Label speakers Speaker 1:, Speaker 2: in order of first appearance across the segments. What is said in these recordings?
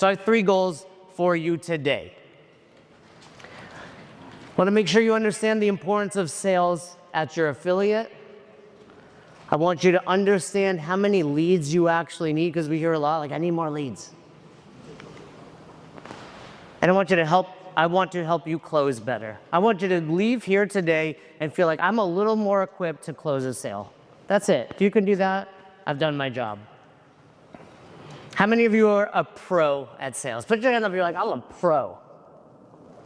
Speaker 1: So I have 3 goals for you today. I want to make sure you understand the importance of sales at your affiliate. I want you to understand how many leads you actually need, because we hear a lot, like, I need more leads. And I want to help you close better. I want you to leave here today and feel like I'm a little more equipped to close a sale. That's it. If you can do that, I've done my job. How many of you are a pro at sales? Put your hand up if you're like, I'm a pro.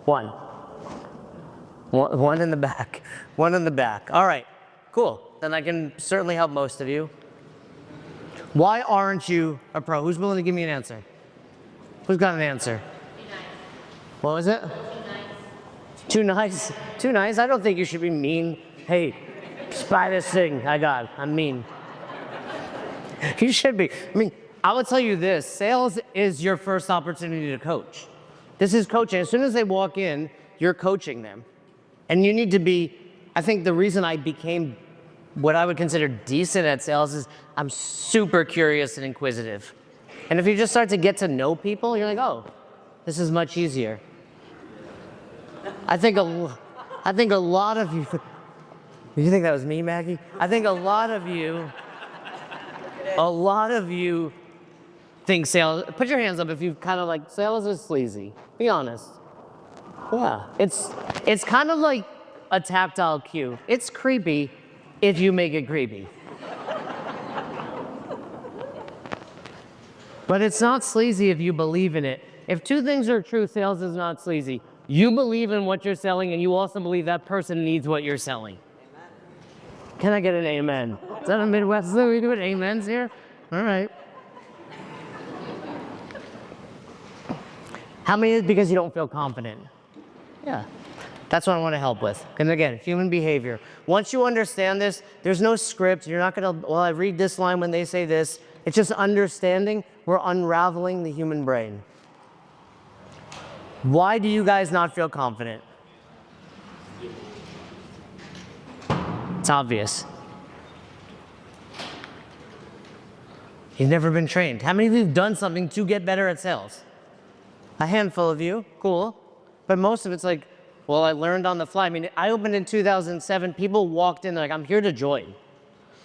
Speaker 1: One in the back. One in the back. All right, cool. Then I can certainly help most of you. Why aren't you a pro? Who's willing to give me an answer? Who's got an answer? What was it? Too nice. Too nice? I don't think you should be mean. Hey, just buy this thing I got. I'm mean. You should be. I mean, I will tell you this. Sales is your first opportunity to coach. This is coaching. As soon as they walk in, you're coaching them. And you need to be, I think the reason I became what I would consider decent at sales is I'm super curious and inquisitive. And if you just start to get to know people, you're like, oh, this is much easier. I think a lot of you, you think that was me, Maggie? I think a lot of you think sales, put your hands up if you kind of like, sales is sleazy. Be honest. Yeah, it's kind of like a tactile cue. It's creepy if you make it creepy. But it's not sleazy if you believe in it. If 2 things are true, sales is not sleazy. You believe in what you're selling, and you also believe that person needs what you're selling. Amen. Can I get an amen? Is that a Midwest thing? We doing amens here? All right. How many is because you don't feel confident? Yeah. That's what I want to help with. And again, human behavior. Once you understand this, there's no script. You're not going to, well, I read this line when they say this. It's just understanding. We're unraveling the human brain. Why do you guys not feel confident? It's obvious. You've never been trained. How many of you have done something to get better at sales? A handful of you, cool. But most of it's like, well, I learned on the fly. I mean, I opened in 2007. People walked in like, I'm here to join.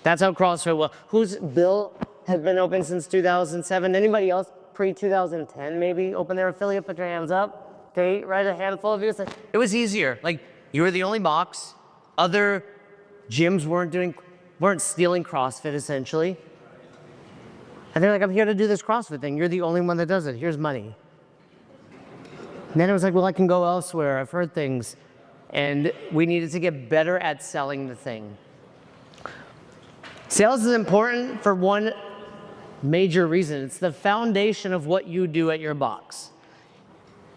Speaker 1: That's how CrossFit was. Bill has been open since 2007. Anybody else pre-2010 maybe open their affiliate? Put your hands up. Okay, right, a handful of you. It was easier. Like, you were the only box. Other gyms weren't stealing CrossFit, essentially. And they're like, I'm here to do this CrossFit thing. You're the only one that does it. Here's money. And then it was like, well, I can go elsewhere. I've heard things. And we needed to get better at selling the thing. Sales is important for one major reason. It's the foundation of what you do at your box.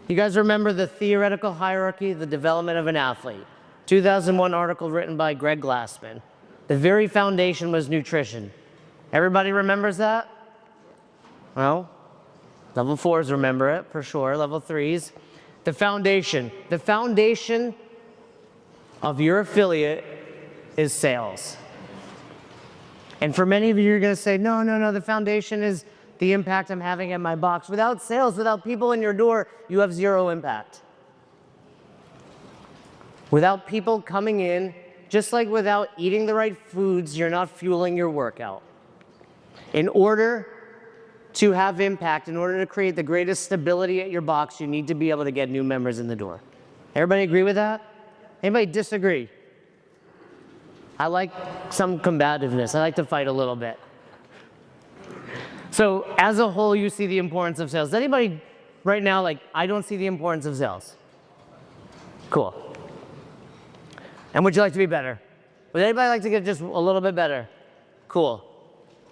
Speaker 1: You guys remember the theoretical hierarchy, the development of an athlete? 2001 article written by Greg Glassman. The very foundation was nutrition. Everybody remembers that? Well, level 4s remember it for sure, level 3s. The foundation of your affiliate is sales. And for many of you, you're gonna say, no, the foundation is the impact I'm having at my box. Without sales, without people in your door, you have 0 impact. Without people coming in, just like without eating the right foods, you're not fueling your workout. In order to have impact, in order to create the greatest stability at your box, you need to be able to get new members in the door. Everybody agree with that? Anybody disagree? I like some combativeness. I like to fight a little bit. So as a whole, you see the importance of sales. Anybody right now, like, I don't see the importance of sales? Cool. And would you like to be better? Would anybody like to get just a little bit better? Cool.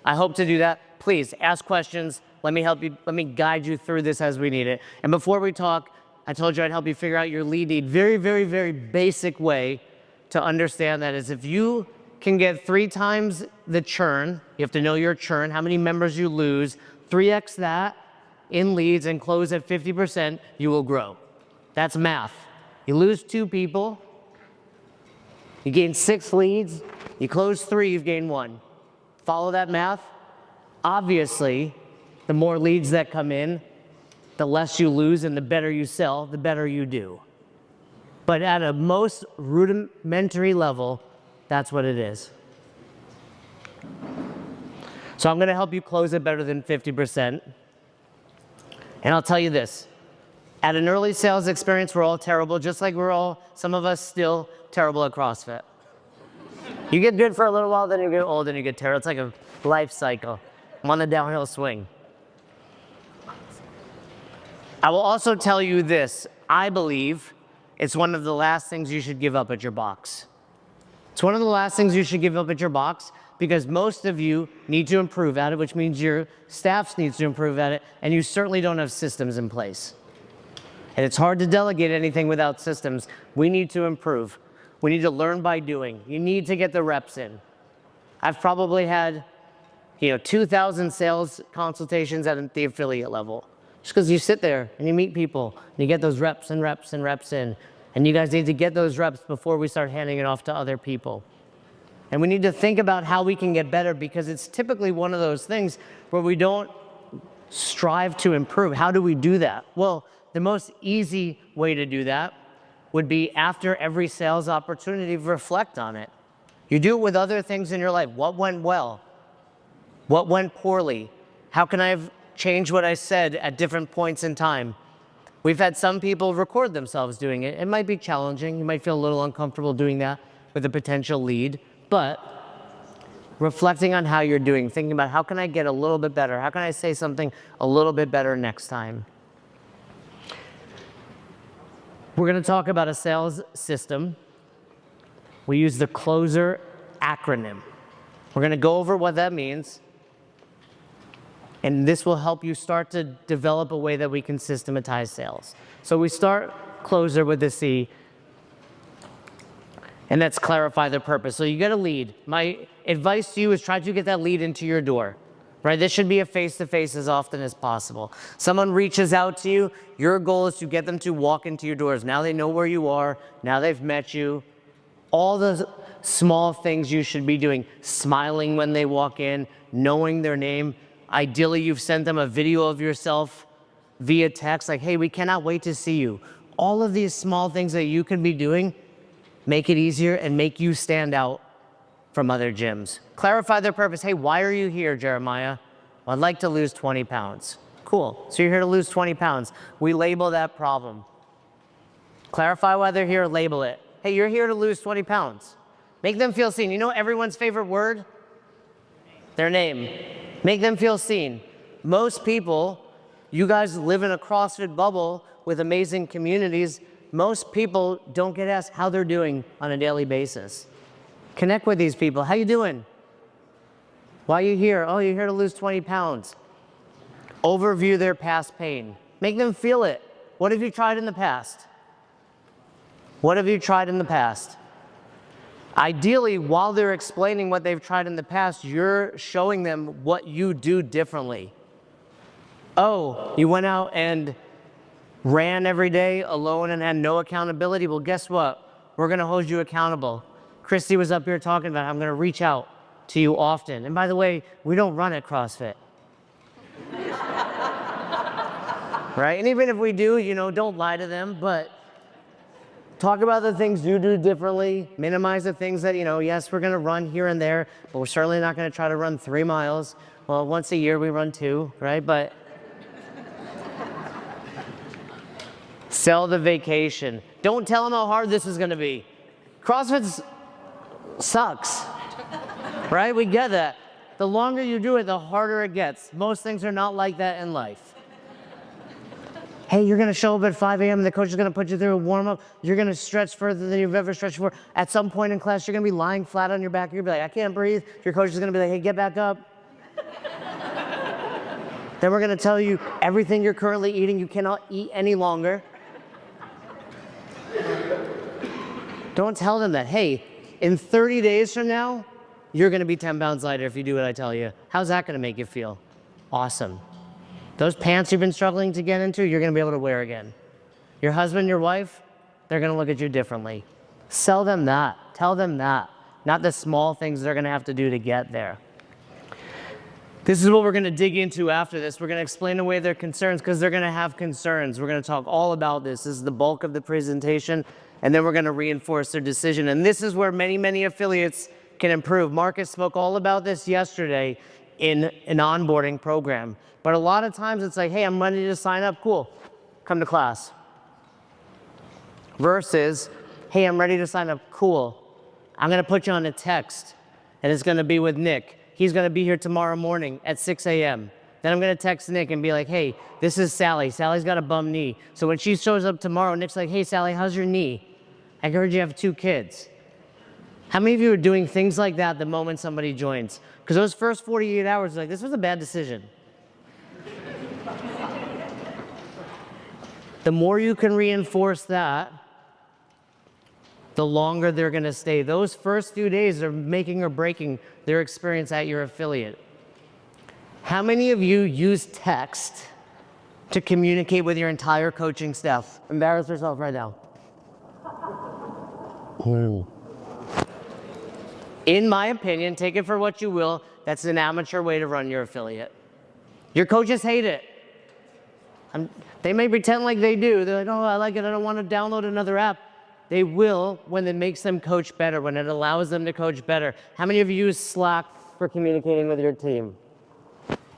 Speaker 1: I hope to do that. Please ask questions. Let me help you. Let me guide you through this as we need it. And before we talk, I told you I'd help you figure out your lead need. Very, very, very basic way to understand that is if you can get 3 times the churn, you have to know your churn, how many members you lose, 3x that in leads and close at 50%, you will grow. That's math. You lose 2 people, you gain 6 leads, you close 3, you've gained 1. Follow that math? Obviously, the more leads that come in, the less you lose and the better you sell, the better you do. But at a most rudimentary level, that's what it is. So I'm gonna help you close it better than 50%. And I'll tell you this, at an early sales experience, we're all terrible, just like some of us still terrible at CrossFit. You get good for a little while, then you get old and you get terrible. It's like a life cycle. I'm on the downhill swing. I will also tell you this, I believe it's one of the last things you should give up at your box. It's one of the last things you should give up at your box because most of you need to improve at it, which means your staff needs to improve at it, and you certainly don't have systems in place. And it's hard to delegate anything without systems. We need to improve. We need to learn by doing. You need to get the reps in. I've probably had 2,000 sales consultations at the affiliate level. Just because you sit there and you meet people and you get those reps and reps and reps in. And you guys need to get those reps before we start handing it off to other people. And we need to think about how we can get better because it's typically one of those things where we don't strive to improve. How do we do that? Well, the most easy way to do that would be after every sales opportunity, reflect on it. You do it with other things in your life. What went well? What went poorly? How can I have changed what I said at different points in time? We've had some people record themselves doing it. It might be challenging. You might feel a little uncomfortable doing that with a potential lead, but reflecting on how you're doing, thinking about how can I get a little bit better? How can I say something a little bit better next time? We're going to talk about a sales system. We use the CLOSER acronym. We're going to go over what that means. And this will help you start to develop a way that we can systematize sales. So we start CLOSER with the C, and that's clarify the purpose. So you get a lead. My advice to you is try to get that lead into your door, right? This should be a face-to-face as often as possible. Someone reaches out to you, your goal is to get them to walk into your doors. Now they know where you are, now they've met you. All the small things you should be doing, smiling when they walk in, knowing their name. Ideally, you've sent them a video of yourself via text, like, hey, we cannot wait to see you. All of these small things that you can be doing make it easier and make you stand out from other gyms. Clarify their purpose. Hey, why are you here, Jeremiah? Well, I'd like to lose 20 pounds. Cool, so you're here to lose 20 pounds. We label that problem. Clarify why they're here, label it. Hey, you're here to lose 20 pounds. Make them feel seen. You know everyone's favorite word? Their name. Make them feel seen. Most people, you guys live in a CrossFit bubble with amazing communities. Most people don't get asked how they're doing on a daily basis. Connect with these people. How you doing? Why are you here? Oh, you're here to lose 20 pounds. Overview their past pain. Make them feel it. What have you tried in the past? What have you tried in the past? Ideally, while they're explaining what they've tried in the past, you're showing them what you do differently. Oh, you went out and ran every day alone and had no accountability? Well, guess what? We're gonna hold you accountable. Christy was up here talking about I'm gonna reach out to you often. And by the way, we don't run at CrossFit. Right? And even if we do, don't lie to them, but talk about the things you do differently, minimize the things that, yes, we're gonna run here and there, but we're certainly not gonna try to run 3 miles. Well, once a year we run 2, right? But sell the vacation. Don't tell them how hard this is gonna be. CrossFit sucks, right? We get that. The longer you do it, the harder it gets. Most things are not like that in life. Hey, you're gonna show up at 5 a.m. and the coach is gonna put you through a warm-up. You're gonna stretch further than you've ever stretched before. At some point in class, you're gonna be lying flat on your back. You're gonna be like, I can't breathe. Your coach is gonna be like, hey, get back up. Then we're gonna tell you everything you're currently eating, you cannot eat any longer. Don't tell them that. Hey, in 30 days from now, you're gonna be 10 pounds lighter if you do what I tell you. How's that gonna make you feel? Awesome. Those pants you've been struggling to get into, you're gonna be able to wear again. Your husband, your wife, they're gonna look at you differently. Sell them that, tell them that, not the small things they're gonna have to do to get there. This is what we're going to dig into after this. We're going to explain away their concerns because they're going to have concerns. We're going to talk all about this. This is the bulk of the presentation, and then we're going to reinforce their decision. And this is where many, many affiliates can improve. Marcus spoke all about this yesterday in an onboarding program. But a lot of times it's like, hey, I'm ready to sign up. Cool. Come to class. Versus, hey, I'm ready to sign up. Cool. I'm going to put you on a text, and it's going to be with Nick. He's going to be here tomorrow morning at 6 a.m. Then I'm going to text Nick and be like, hey, this is Sally. Sally's got a bum knee. So when she shows up tomorrow, Nick's like, hey, Sally, how's your knee? I heard you have 2 kids. How many of you are doing things like that the moment somebody joins? Because those first 48 hours, like, this was a bad decision. The more you can reinforce that, the longer they're going to stay. Those first few days are making or breaking their experience at your affiliate. How many of you use text to communicate with your entire coaching staff? Embarrass yourself right now. In my opinion, take it for what you will, that's an amateur way to run your affiliate. Your coaches hate it. They may pretend like they do. They're like, oh, I like it. I don't want to download another app. They will when it makes them coach better, when it allows them to coach better. How many of you use Slack for communicating with your team?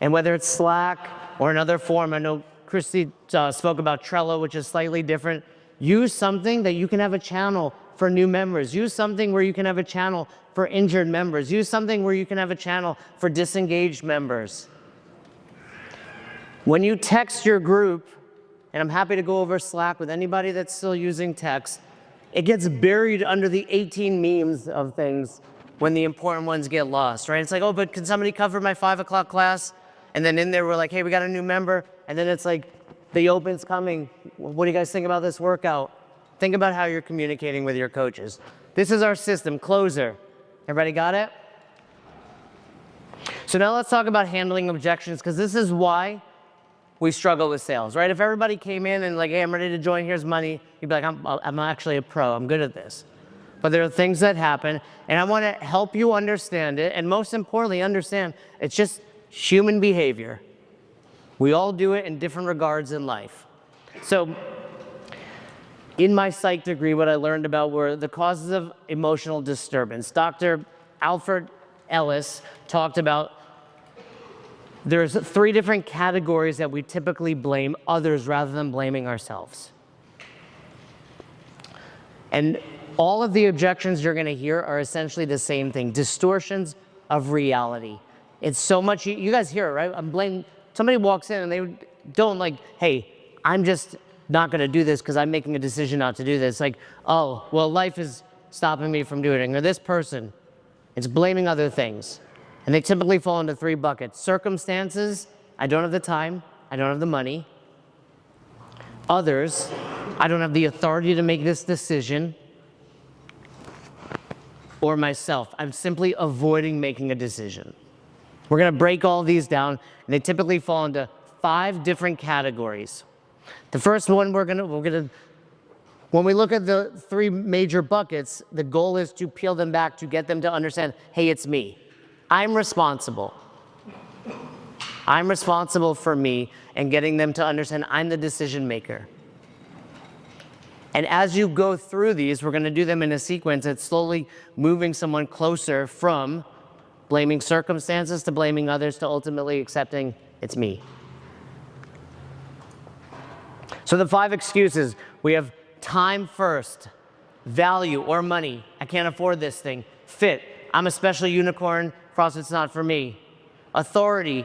Speaker 1: And whether it's Slack or another form, I know Christy spoke about Trello, which is slightly different. Use something that you can have a channel for new members. Use something where you can have a channel for injured members. Use something where you can have a channel for disengaged members. When you text your group, and I'm happy to go over Slack with anybody that's still using text, it gets buried under the 18 memes of things when the important ones get lost, right? It's like, oh, but can somebody cover my 5 o'clock class? And then in there, we're like, hey, we got a new member. And then it's like, the open's coming. What do you guys think about this workout? Think about how you're communicating with your coaches. This is our system, closer. Everybody got it? So now let's talk about handling objections, because this is why we struggle with sales, right? If everybody came in and like, hey, I'm ready to join, here's money, you'd be like, I'm actually a pro, I'm good at this. But there are things that happen, and I want to help you understand it, and most importantly, understand it's just human behavior. We all do it in different regards in life. So in my psych degree, what I learned about were the causes of emotional disturbance. Dr. Alfred Ellis talked about there's 3 different categories that we typically blame others rather than blaming ourselves. And all of the objections you're going to hear are essentially the same thing, distortions of reality. It's so much, you guys hear it, right? Somebody walks in and they don't like, hey, I'm just not going to do this because I'm making a decision not to do this. Like, oh, well, life is stopping me from doing it. Or this person, it's blaming other things. And they typically fall into 3 buckets. Circumstances, I don't have the time, I don't have the money. Others, I don't have the authority to make this decision. Or myself, I'm simply avoiding making a decision. We're gonna break all these down, and they typically fall into 5 different categories. The first one when we look at the 3 major buckets, the goal is to peel them back to get them to understand, hey, it's me. I'm responsible. I'm responsible for me, and getting them to understand I'm the decision maker. And as you go through these, we're going to do them in a sequence that's slowly moving someone closer from blaming circumstances to blaming others to ultimately accepting it's me. So the 5 excuses, we have time first, value or money, I can't afford this thing, fit, I'm a special unicorn, CrossFit's not for me. Authority,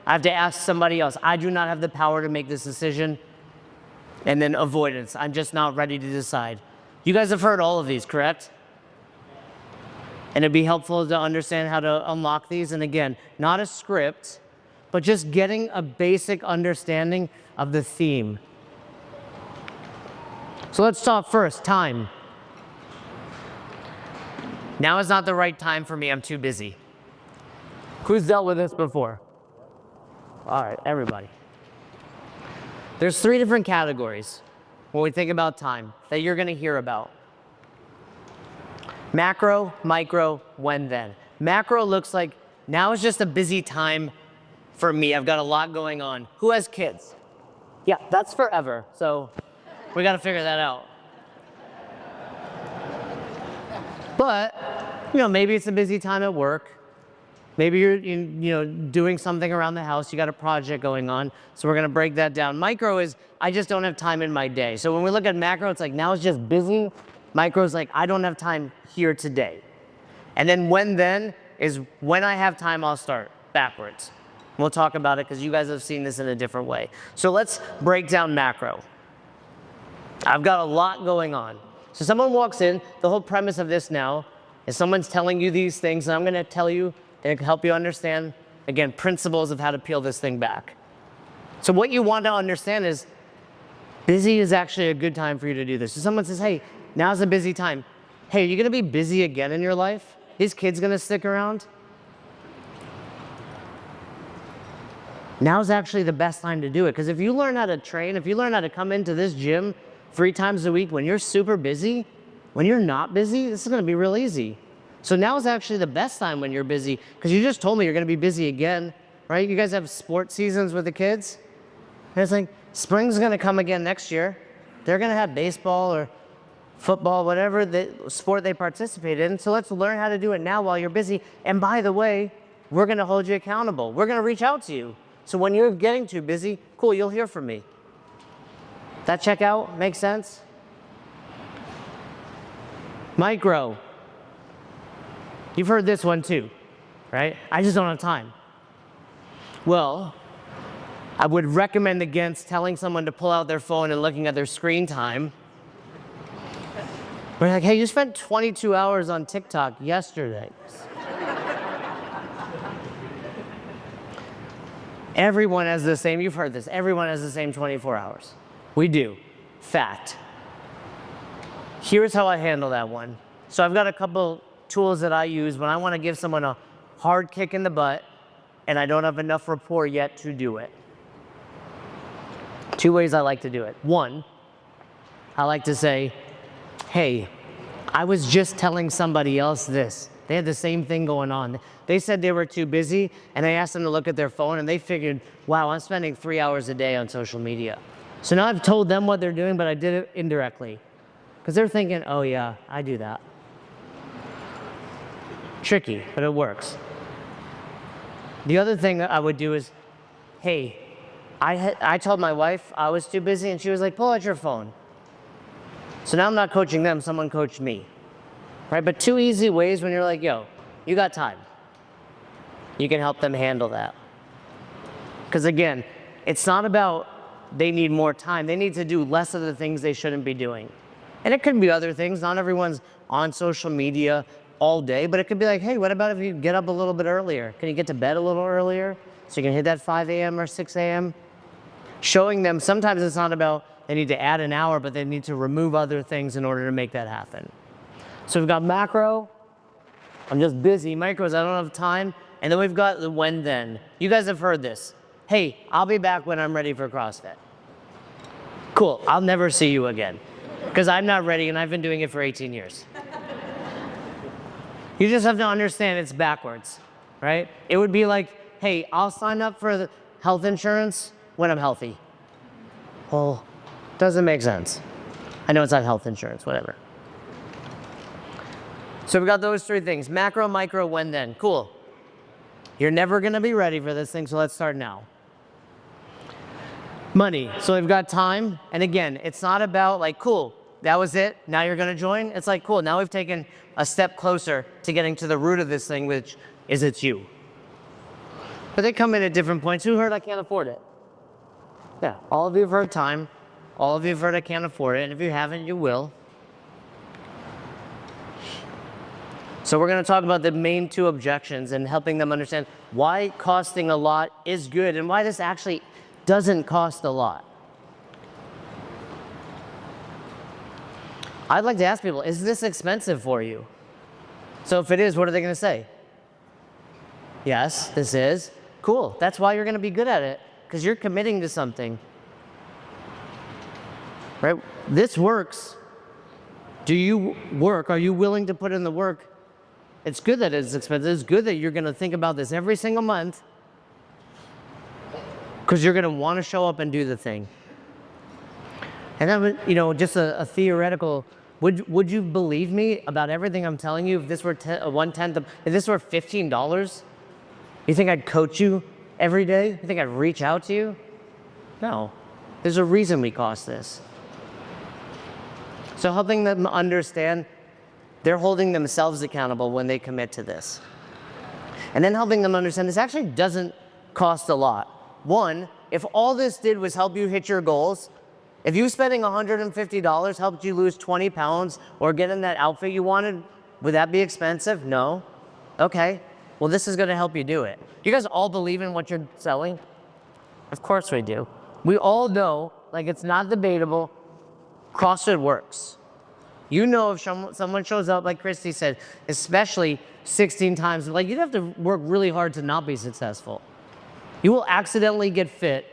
Speaker 1: I have to ask somebody else. I do not have the power to make this decision. And then avoidance, I'm just not ready to decide. You guys have heard all of these, correct? And it'd be helpful to understand how to unlock these. And again, not a script, but just getting a basic understanding of the theme. So let's talk first, time. Now is not the right time for me, I'm too busy. Who's dealt with this before? All right, everybody. There's 3 different categories when we think about time that you're gonna hear about. Macro, micro, when, then. Macro looks like now is just a busy time for me. I've got a lot going on. Who has kids? Yeah, that's forever. So we got to figure that out. But, maybe it's a busy time at work. Maybe you're doing something around the house. You got a project going on. So we're going to break that down. Micro is, I just don't have time in my day. So when we look at macro, it's like, now it's just busy. Micro is like, I don't have time here today. And then when is when I have time, I'll start backwards. We'll talk about it because you guys have seen this in a different way. So let's break down macro. I've got a lot going on. So someone walks in, the whole premise of this now is someone's telling you these things, and I'm going to tell you and help you understand, again, principles of how to peel this thing back. So what you want to understand is busy is actually a good time for you to do this. So someone says, hey, now's a busy time. Hey, are you going to be busy again in your life? These kids going to stick around? Now's actually the best time to do it. Because if you learn how to train, if you learn how to come into this gym 3 times a week when you're super busy, when you're not busy, this is going to be real easy. So now is actually the best time when you're busy, because you just told me you're going to be busy again, right? You guys have sports seasons with the kids. And it's like, spring's going to come again next year. They're going to have baseball or football, whatever the sport they participate in. So let's learn how to do it now while you're busy. And by the way, we're going to hold you accountable. We're going to reach out to you. So when you're getting too busy, cool, you'll hear from me. That check out? Makes sense? Micro. You've heard this one too, right? I just don't have time. Well, I would recommend against telling someone to pull out their phone and looking at their screen time. We're like, hey, you spent 22 hours on TikTok yesterday. Everyone has the same, you've heard this, everyone has the same 24 hours. We do. Fact. Here's how I handle that one. So I've got a couple tools that I use when I want to give someone a hard kick in the butt and I don't have enough rapport yet to do it. 2 ways I like to do it. 1, I like to say, hey, I was just telling somebody else this. They had the same thing going on. They said they were too busy, and I asked them to look at their phone, and they figured, wow, I'm spending 3 hours a day on social media. So now I've told them what they're doing, but I did it indirectly. Because they're thinking, oh yeah, I do that. Tricky, but it works. The other thing that I would do is, hey, I told my wife I was too busy, and she was like, pull out your phone. So now I'm not coaching them, someone coached me. Right? But 2 easy ways when you're like, yo, you got time. You can help them handle that. Because again, it's not about they need more time. They need to do less of the things they shouldn't be doing. And it could be other things. Not everyone's on social media all day, but it could be like, hey, what about if you get up a little bit earlier? Can you get to bed a little earlier so you can hit that 5 a.m. or 6 a.m.? Showing them, sometimes it's not about they need to add an hour, but they need to remove other things in order to make that happen. So we've got macro, I'm just busy. Micro is I don't have time. And then we've got the when then. You guys have heard this. Hey, I'll be back when I'm ready for CrossFit. Cool, I'll never see you again. Because I'm not ready and I've been doing it for 18 years. You just have to understand it's backwards, right? It would be like, hey, I'll sign up for the health insurance when I'm healthy. Well, doesn't make sense. I know it's not health insurance, whatever. So we've got those 3 things, macro, micro, when, then. Cool. You're never gonna be ready for this thing, so let's start now. Money, so we've got time, and again, it's not about like, cool, that was it, now you're gonna join. It's like, cool, now we've taken a step closer to getting to the root of this thing, which is it's you. But they come in at different points. Who heard I can't afford it? Yeah, all of you have heard time. All of you have heard I can't afford it, and if you haven't, you will. So we're going to talk about the main 2 objections and helping them understand why costing a lot is good and why this actually doesn't cost a lot. I'd like to ask people, is this expensive for you? So if it is, what are they going to say? Yes, this is. Cool, that's why you're going to be good at it, because you're committing to something. Right? This works. Do you work? Are you willing to put in the work? It's good that it's expensive. It's good that you're going to think about this every single month. because you're going to want to show up and do the thing. And then, you know, just a theoretical, would you believe me about everything I'm telling you if this were if this were $15? You think I'd coach you every day? You think I'd reach out to you? No. There's a reason we cost this. So helping them understand they're holding themselves accountable when they commit to this. And then helping them understand this actually doesn't cost a lot. One, if all this did was help you hit your goals, if you spending $150 helped you lose 20 pounds or get in that outfit you wanted, would that be expensive? No. Okay. Well, this is going to help you do it. You guys all believe in what you're selling? Of course we do. We all know, like it's not debatable, CrossFit works. You know if someone shows up, like Christy said, especially 16 times, like you'd have to work really hard to not be successful. You will accidentally get fit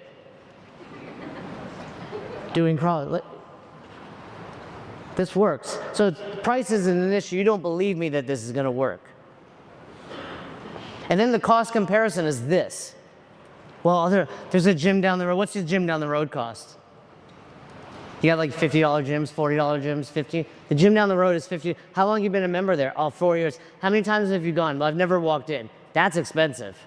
Speaker 1: doing CrossFit. This works. So price isn't an issue. You don't believe me that this is going to work. And then the cost comparison is this. Well, there's a gym down the road. What's the gym down the road cost? You got like $50 gyms, $40 gyms, $50. The gym down the road is $50. How long have you been a member there? Oh, 4 years. How many times have you gone? Well, I've never walked in. That's expensive.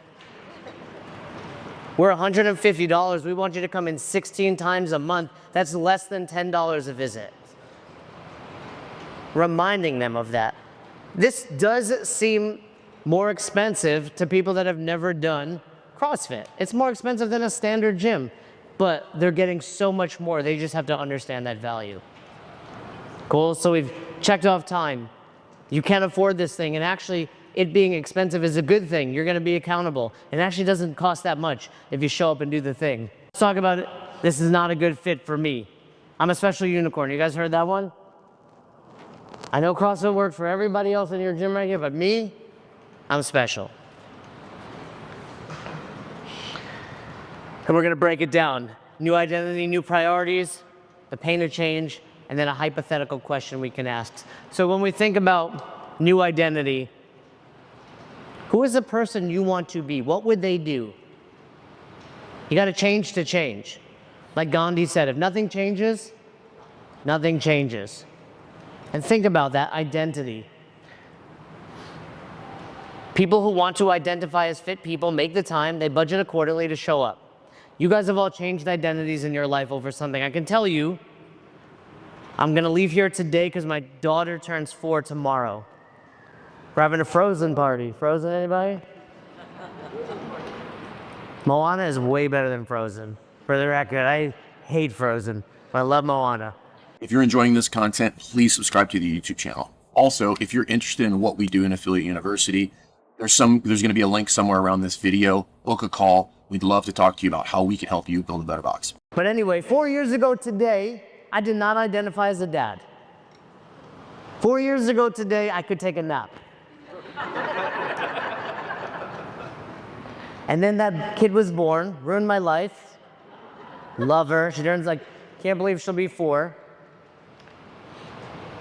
Speaker 1: We're $150. We want you to come in 16 times a month. That's less than $10 a visit. Reminding them of that. This does seem more expensive to people that have never done CrossFit. It's more expensive than a standard gym, but they're getting so much more. They just have to understand that value. Cool, so we've checked off time. You can't afford this thing, and actually it being expensive is a good thing. You're gonna be accountable. It actually doesn't cost that much if you show up and do the thing. Let's talk about it. This is not a good fit for me. I'm a special unicorn. You guys heard that one? I know CrossFit works for everybody else in your gym right here, but me, I'm special. And we're gonna break it down. New identity, new priorities, the pain of change, and then a hypothetical question we can ask. So when we think about new identity, who is the person you want to be? What would they do? You gotta change to change. Like Gandhi said, if nothing changes, nothing changes. And think about that identity. People who want to identify as fit people make the time, they budget accordingly to show up. You guys have all changed identities in your life over something. I can tell you, I'm gonna leave here today because my daughter turns 4 tomorrow. We're having a Frozen party. Frozen, anybody? Moana is way better than Frozen. For the record, I hate Frozen, but I love Moana.
Speaker 2: If you're enjoying this content, please subscribe to the YouTube channel. Also, if you're interested in what we do in Affiliate University, there's going to be a link somewhere around this video. Book a call. We'd love to talk to you about how we can help you build a better box.
Speaker 1: But anyway, 4 years ago today, I did not identify as a dad. 4 years ago today, I could take a nap. And then that kid was born, ruined my life. Love her. She turns like, can't believe she'll be 4.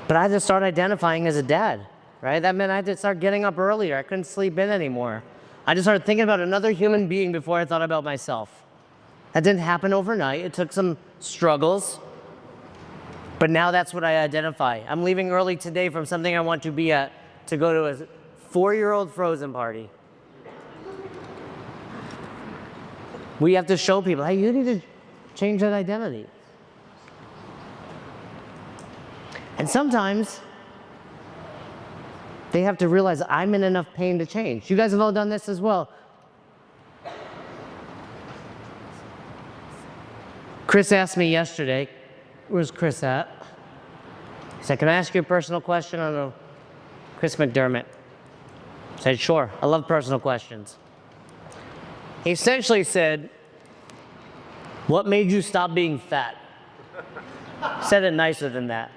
Speaker 1: But I had to start identifying as a dad, right? That meant I had to start getting up earlier. I couldn't sleep in anymore. I just started thinking about another human being before I thought about myself. That didn't happen overnight. It took some struggles. But now that's what I identify. I'm leaving early today from something I want to be at to go to a 4-year-old Frozen party. We have to show people, hey, you need to change that identity. And sometimes they have to realize I'm in enough pain to change. You guys have all done this as well. Chris asked me yesterday, where's Chris at? He said, can I ask you a personal question? I don't know. Chris McDermott. I said, sure, I love personal questions. He essentially said, what made you stop being fat? Said it nicer than that.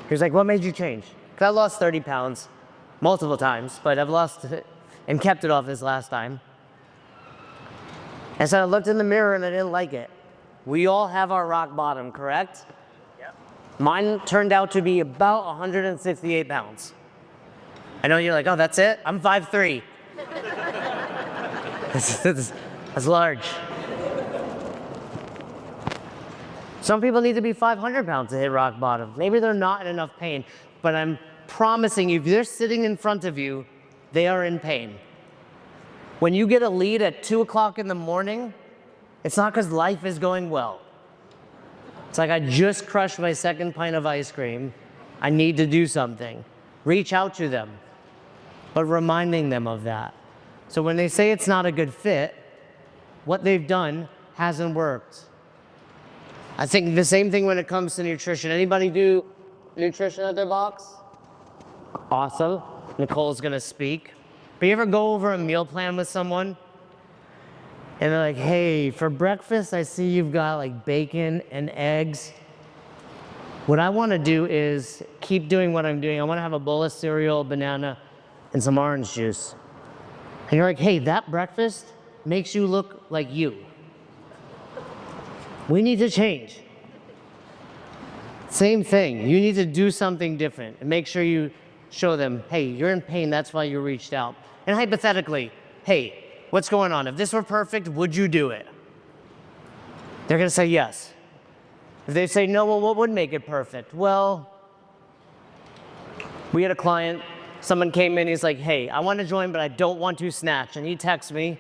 Speaker 1: He was like, what made you change? Because I lost 30 pounds multiple times, but I've lost it and kept it off this last time. And so I looked in the mirror and I didn't like it. We all have our rock bottom, correct? Yep. Mine turned out to be about 168 pounds. I know you're like, oh, that's it? I'm 5'3". That's large. Some people need to be 500 pounds to hit rock bottom. Maybe they're not in enough pain, but I'm promising you, if they're sitting in front of you, they are in pain. When you get a lead at 2 o'clock in the morning, it's not because life is going well. It's like I just crushed my second pint of ice cream. I need to do something. Reach out to them, but reminding them of that. So when they say it's not a good fit, what they've done hasn't worked. I think the same thing when it comes to nutrition. Anybody do nutrition at their box? Awesome. Nicole's gonna speak. But you ever go over a meal plan with someone and they're like, hey, for breakfast, I see you've got like bacon and eggs. What I wanna do is keep doing what I'm doing. I wanna have a bowl of cereal, banana, and some orange juice. And you're like, hey, that breakfast makes you look like you. We need to change. Same thing, you need to do something different and make sure you show them, hey, you're in pain, that's why you reached out. And hypothetically, hey, what's going on? If this were perfect, would you do it? They're gonna say yes. If they say no, well, what would make it perfect? Well, we had a client, someone came in, he's like, hey, I wanna join, but I don't want to snatch. And he texts me,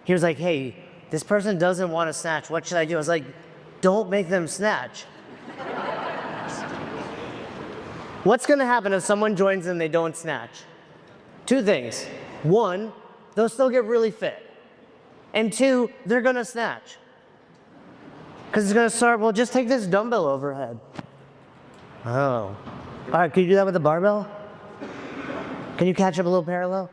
Speaker 1: he was like, hey, this person doesn't want to snatch, what should I do? I was like, don't make them snatch. What's gonna happen if someone joins and they don't snatch? 2 things. 1, they'll still get really fit. And 2, they're gonna snatch. Because it's gonna start, well, just take this dumbbell overhead. Oh. All right, can you do that with a barbell? Can you catch up a little parallel?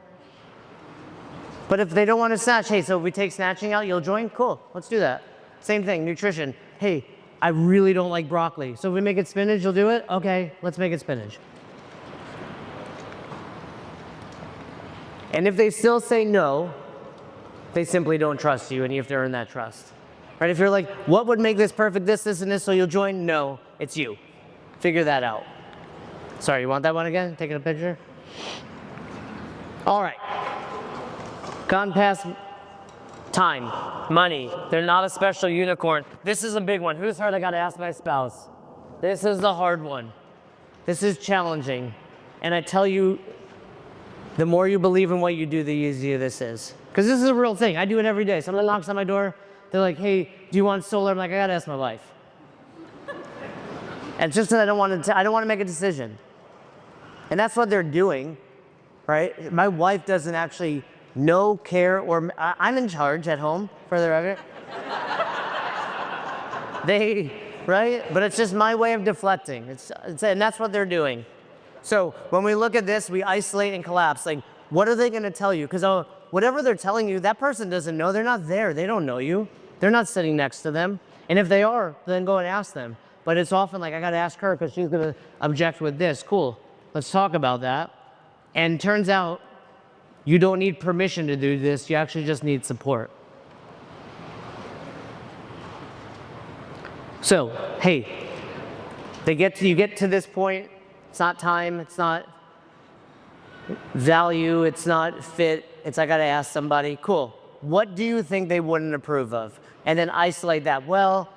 Speaker 1: But if they don't want to snatch, hey, so if we take snatching out, you'll join? Cool, let's do that. Same thing, nutrition. Hey, I really don't like broccoli. So if we make it spinach, you'll do it? Okay, let's make it spinach. And if they still say no, they simply don't trust you, and you have to earn that trust. Right? If you're like, what would make this perfect, this, and this, so you'll join? No, it's you. Figure that out. Sorry, you want that one again? Taking a picture? All right. Gone past time, money. They're not a special unicorn. This is a big one. Who's heard I gotta ask my spouse? This is the hard one. This is challenging. And I tell you, the more you believe in what you do, the easier this is. Because this is a real thing. I do it every day. Someone knocks on my door. They're like, hey, do you want solar? I'm like, I gotta ask my wife. And it's just that I don't want to make a decision. And that's what they're doing, right? My wife doesn't actually know, care, or I'm in charge at home, for the record. Right? But it's just my way of deflecting. And that's what they're doing. So when we look at this, we isolate and collapse. Like, what are they gonna tell you? Because whatever they're telling you, that person doesn't know. They're not there. They don't know you. They're not sitting next to them. And if they are, then go and ask them. But it's often like, I gotta ask her because she's gonna object with this. Cool, let's talk about that. And turns out, you don't need permission to do this. You actually just need support. So, hey, you get to this point. It's not time. It's not value. It's not fit. It's I got to ask somebody. Cool. What do you think they wouldn't approve of? And then isolate that. Well,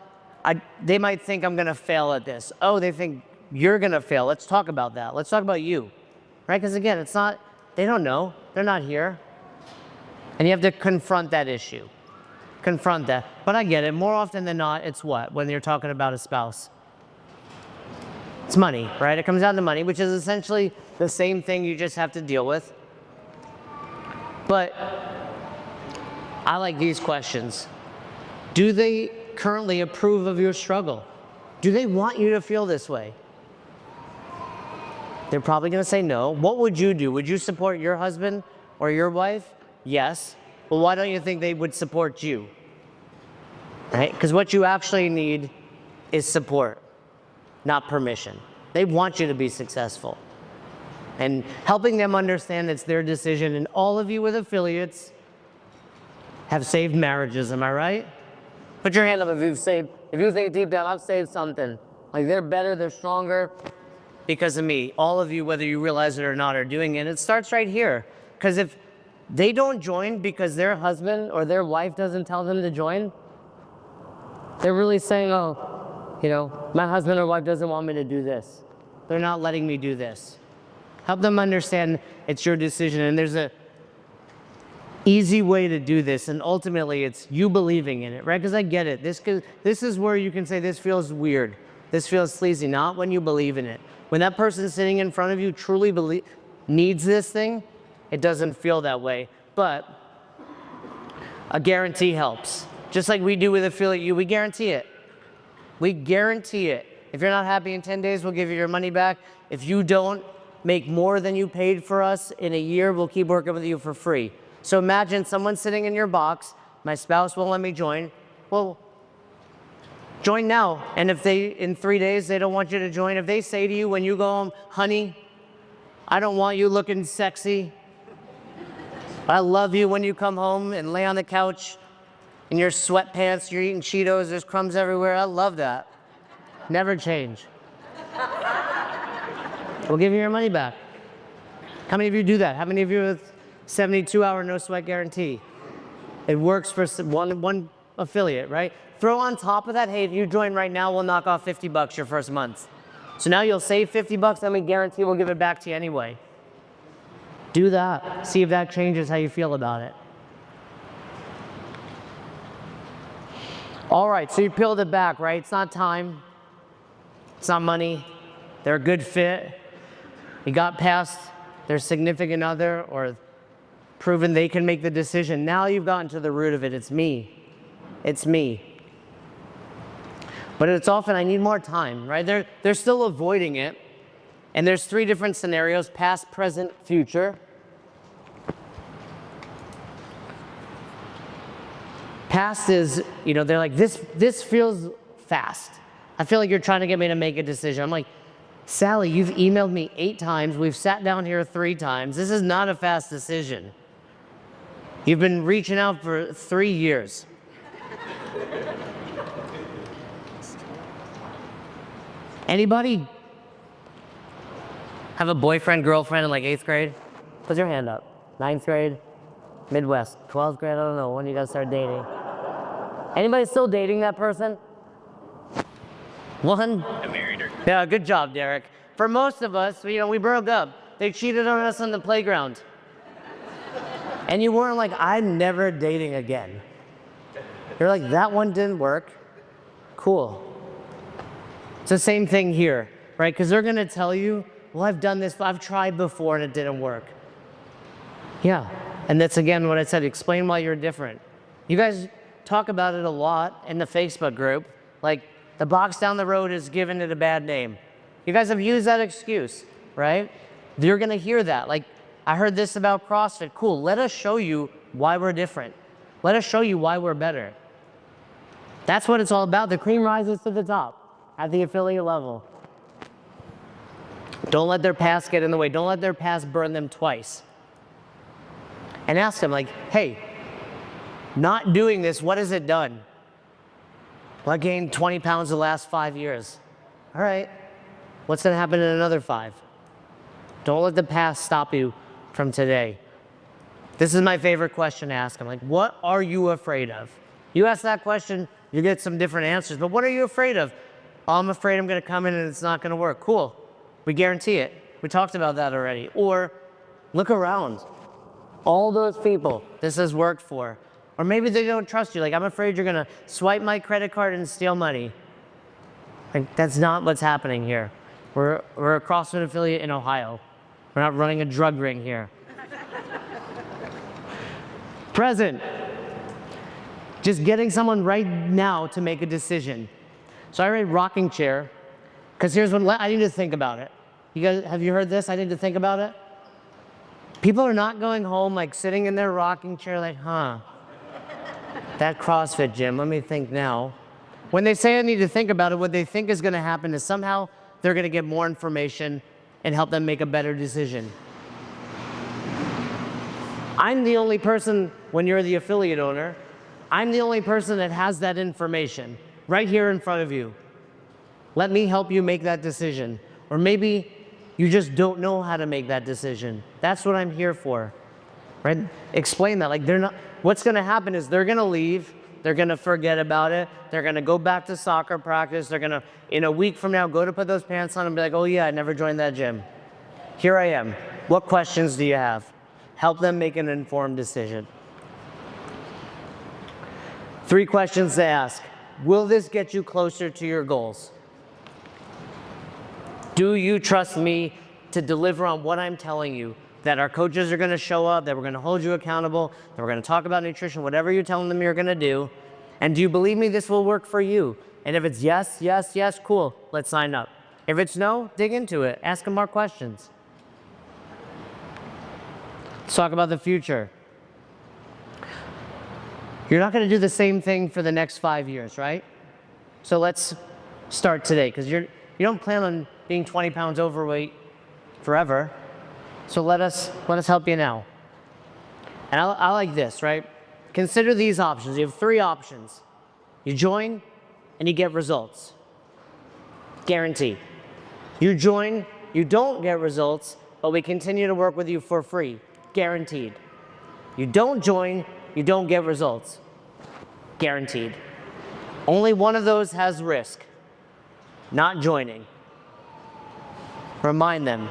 Speaker 1: they might think I'm going to fail at this. Oh, they think you're going to fail. Let's talk about that. Let's talk about you. Right? Because again, it's not. They don't know. They're not here. And you have to confront that issue. Confront that. But I get it. More often than not, it's what? When you're talking about a spouse. It's money, right? It comes down to money, which is essentially the same thing you just have to deal with. But I like these questions. Do they currently approve of your struggle? Do they want you to feel this way? They're probably gonna say no. What would you do? Would you support your husband or your wife? Yes. Well, why don't you think they would support you? Right? Because what you actually need is support, not permission. They want you to be successful. And helping them understand it's their decision, and all of you with affiliates have saved marriages, am I right? Put your hand up if you think deep down, I've saved something. Like they're better, they're stronger, because of me. All of you, whether you realize it or not, are doing it. It starts right here. Because if they don't join because their husband or their wife doesn't tell them to join, they're really saying, oh, You know, my husband or wife doesn't want me to do this. They're not letting me do this. Help them understand it's your decision, and there's a easy way to do this, and ultimately it's you believing in it, right? Because I get it. This is where you can say this feels weird. This feels sleazy, not when you believe in it. When that person sitting in front of you truly needs this thing, it doesn't feel that way. But a guarantee helps. Just like we do with Affiliate U, we guarantee it. We guarantee it. If you're not happy in 10 days, we'll give you your money back. If you don't make more than you paid for us in a year, we'll keep working with you for free. So imagine someone sitting in your box, my spouse won't let me join. Well, join now. And if in 3 days, they don't want you to join, if they say to you when you go home, honey, I don't want you looking sexy. I love you when you come home and lay on the couch in your sweatpants, you're eating Cheetos, there's crumbs everywhere. I love that. Never change. We'll give you your money back. How many of you do that? How many of you with 72-hour no sweat guarantee? It works for one affiliate, right? Throw on top of that, hey, if you join right now, we'll knock off $50 your first month. So now you'll save $50, then we guarantee we'll give it back to you anyway. Do that. See if that changes how you feel about it. All right, so you peeled it back, right? It's not time. It's not money. They're a good fit. You got past their significant other or proven they can make the decision. Now you've gotten to the root of it. It's me. It's me. But it's often, I need more time, right? They're still avoiding it. And there's 3 different scenarios, past, present, future. Past is, you know, they're like, this feels fast. I feel like you're trying to get me to make a decision. I'm like, Sally, you've emailed me 8 times. We've sat down here 3 times. This is not a fast decision. You've been reaching out for 3 years. Anybody have a boyfriend, girlfriend in like 8th grade? Put your hand up. 9th grade, Midwest, 12th grade, I don't know, when you guys start dating. Anybody still dating that person? One?
Speaker 2: I married her.
Speaker 1: Yeah, good job, Derek. For most of us, you know, we broke up. They cheated on us on the playground. And you weren't like, I'm never dating again. You're like, that one didn't work. Cool. It's the same thing here, right? Because they're going to tell you, well, I've done this, I've tried before and it didn't work. Yeah, and that's again what I said, explain why you're different. You guys talk about it a lot in the Facebook group, like the box down the road is giving it a bad name. You guys have used that excuse, right? You're gonna hear that, like, I heard this about CrossFit, cool, let us show you why we're different. Let us show you why we're better. That's what it's all about. The cream rises to the top at the affiliate level. Don't let their past get in the way. Don't let their past burn them twice. And ask them like, hey, not doing this, what has it done? Well, I gained 20 pounds the last 5 years. All right, what's gonna happen in another 5? Don't let the past stop you from today. This is my favorite question to ask them. Like, what are you afraid of? You ask that question, you get some different answers, but what are you afraid of? Oh, I'm afraid I'm gonna come in and it's not gonna work. Cool, we guarantee it. We talked about that already. Or look around. All those people this has worked for. Or maybe they don't trust you. Like, I'm afraid you're gonna swipe my credit card and steal money. Like, that's not what's happening here. We're a CrossFit affiliate in Ohio. We're not running a drug ring here. Present. Just getting someone right now to make a decision. So I write rocking chair, because here's what I need to think about it. You guys, have you heard this? I need to think about it. People are not going home like sitting in their rocking chair like, huh, that CrossFit gym, let me think now. When they say I need to think about it, what they think is gonna happen is somehow they're gonna get more information and help them make a better decision. I'm the only person, when you're the affiliate owner, I'm the only person that has that information right here in front of you. Let me help you make that decision. Or maybe you just don't know how to make that decision. That's what I'm here for, right? Explain that. Like, they're not, what's gonna happen is they're gonna leave, They're going to forget about it. They're going to go back to soccer practice. They're going to, in a week from now, go to put those pants on and be like, oh yeah, I never joined that gym. Here I am. What questions do you have? Help them make an informed decision. 3 questions to ask. Will this get you closer to your goals? Do you trust me to deliver on what I'm telling you? That our coaches are going to show up, that we're going to hold you accountable, that we're going to talk about nutrition, whatever you're telling them you're going to do. And do you believe me this will work for you? And if it's yes, yes, yes, cool, let's sign up. If it's no, dig into it. Ask them more questions. Let's talk about the future. You're not going to do the same thing for the next 5 years, right? So let's start today, because you don't plan on being 20 pounds overweight forever. So let us help you now. And I like this, right? Consider these options. You have 3 options. You join and you get results. Guaranteed. You join, you don't get results, but we continue to work with you for free. Guaranteed. You don't join, you don't get results. Guaranteed. Only one of those has risk. Not joining. Remind them.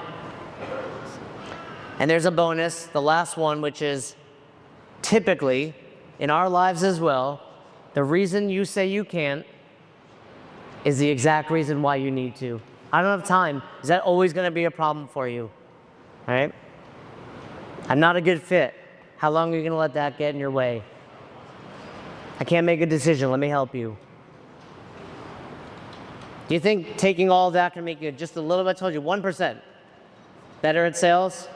Speaker 1: And there's a bonus, the last one, which is typically, in our lives as well, the reason you say you can't is the exact reason why you need to. I don't have time. Is that always going to be a problem for you? All right? I'm not a good fit. How long are you going to let that get in your way? I can't make a decision. Let me help you. Do you think taking all that can make you just a little bit, I told you, 1% better at sales?